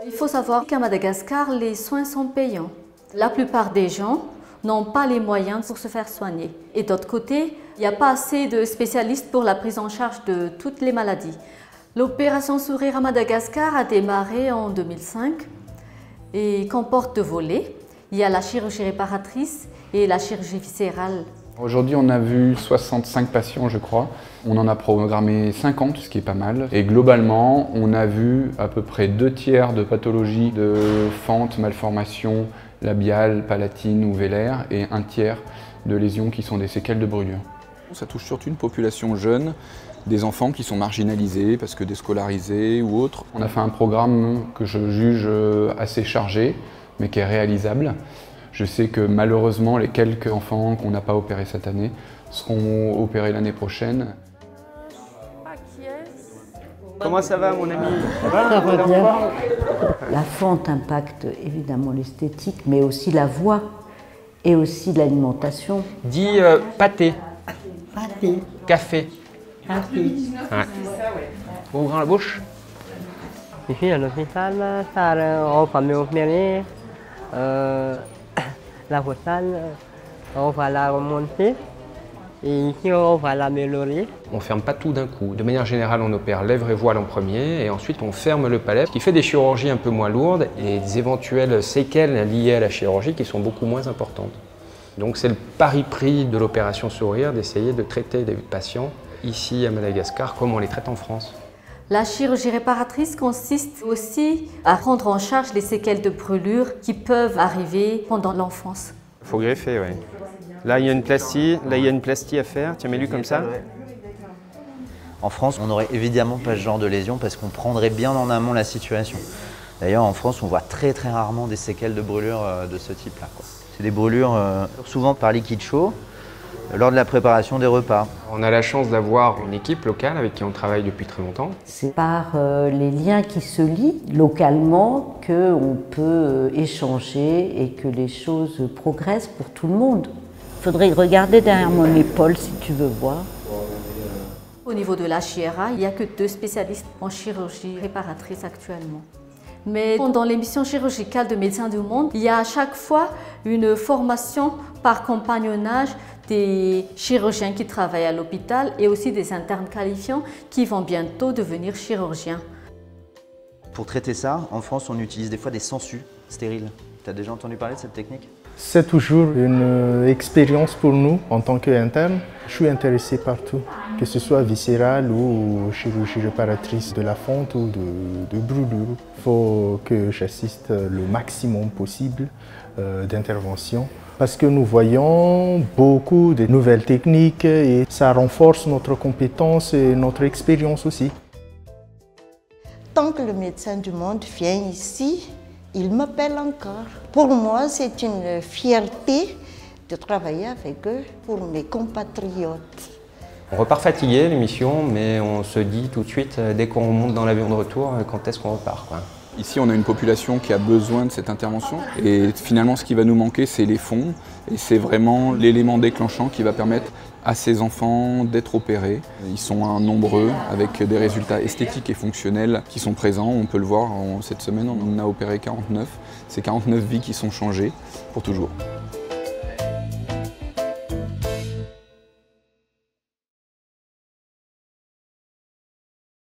Il faut savoir qu'à Madagascar, les soins sont payants. La plupart des gens n'ont pas les moyens pour se faire soigner. Et d'autre côté, il n'y a pas assez de spécialistes pour la prise en charge de toutes les maladies. L'opération Sourire à Madagascar a démarré en 2005 et comporte deux volets. Il y a la chirurgie réparatrice et la chirurgie viscérale. Aujourd'hui, on a vu 65 patients, je crois. On en a programmé 50, ce qui est pas mal. Et globalement, on a vu à peu près 2/3 de pathologies de fentes, malformations labiales, palatines ou vélaires et 1/3 de lésions qui sont des séquelles de brûlure. Ça touche surtout une population jeune, des enfants qui sont marginalisés parce que déscolarisés ou autres. On a fait un programme que je juge assez chargé, mais qui est réalisable. Je sais que malheureusement, les quelques enfants qu'on n'a pas opérés cette année seront opérés l'année prochaine. Comment ça va, mon ami? Ça va bien. La fente impacte évidemment l'esthétique, mais aussi la voix et aussi l'alimentation. Dis pâté. Pâté. Café. Café. Ouais. Ouvre la bouche. Ici à l'hôpital, on va m'opérer. La vocale, on va la remonter. Et ici, on va l'améliorer. On ne ferme pas tout d'un coup. De manière générale, on opère lèvres et voile en premier et ensuite on ferme le palais, ce qui fait des chirurgies un peu moins lourdes et des éventuelles séquelles liées à la chirurgie qui sont beaucoup moins importantes. Donc c'est le pari-pris de l'opération Sourire d'essayer de traiter des patients ici à Madagascar comme on les traite en France. La chirurgie réparatrice consiste aussi à prendre en charge les séquelles de brûlure qui peuvent arriver pendant l'enfance. Il faut greffer, oui. Là, il y a une plastie, là, il y a une plastie à faire. Tu as lu comme ça? En France, on n'aurait évidemment pas ce genre de lésion parce qu'on prendrait bien en amont la situation. D'ailleurs, en France, on voit très rarement des séquelles de brûlure de ce type-là. C'est des brûlures souvent par liquide chaud lors de la préparation des repas. On a la chance d'avoir une équipe locale avec qui on travaille depuis très longtemps. C'est par les liens qui se lient localement qu'on peut échanger et que les choses progressent pour tout le monde. Il faudrait regarder derrière mon épaule si tu veux voir. Au niveau de la CHIERA, il n'y a que 2 spécialistes en chirurgie réparatrice actuellement. Mais pendant les missions chirurgicales de Médecins du Monde, il y a à chaque fois une formation par compagnonnage des chirurgiens qui travaillent à l'hôpital et aussi des internes qualifiants qui vont bientôt devenir chirurgiens. Pour traiter ça, en France, on utilise des fois des sangsues stériles. Tu as déjà entendu parler de cette technique? C'est toujours une expérience pour nous en tant qu'interne. Je suis intéressé par tout, que ce soit viscérale ou chirurgie réparatrice de la fente ou de brûlure. Il faut que j'assiste le maximum possible d'interventions parce que nous voyons beaucoup de nouvelles techniques et ça renforce notre compétence et notre expérience aussi. Tant que le Médecin du Monde vient ici, il m'appelle encore. Pour moi, c'est une fierté de travailler avec eux pour mes compatriotes. On repart fatigué l'émission, mais on se dit tout de suite, dès qu'on monte dans l'avion de retour, quand est-ce qu'on repart, quoi. Ici, on a une population qui a besoin de cette intervention et finalement, ce qui va nous manquer, c'est les fonds et c'est vraiment l'élément déclenchant qui va permettre à ces enfants d'être opérés. Ils sont nombreux avec des résultats esthétiques et fonctionnels qui sont présents. On peut le voir, cette semaine, on en a opéré 49. C'est 49 vies qui sont changées pour toujours.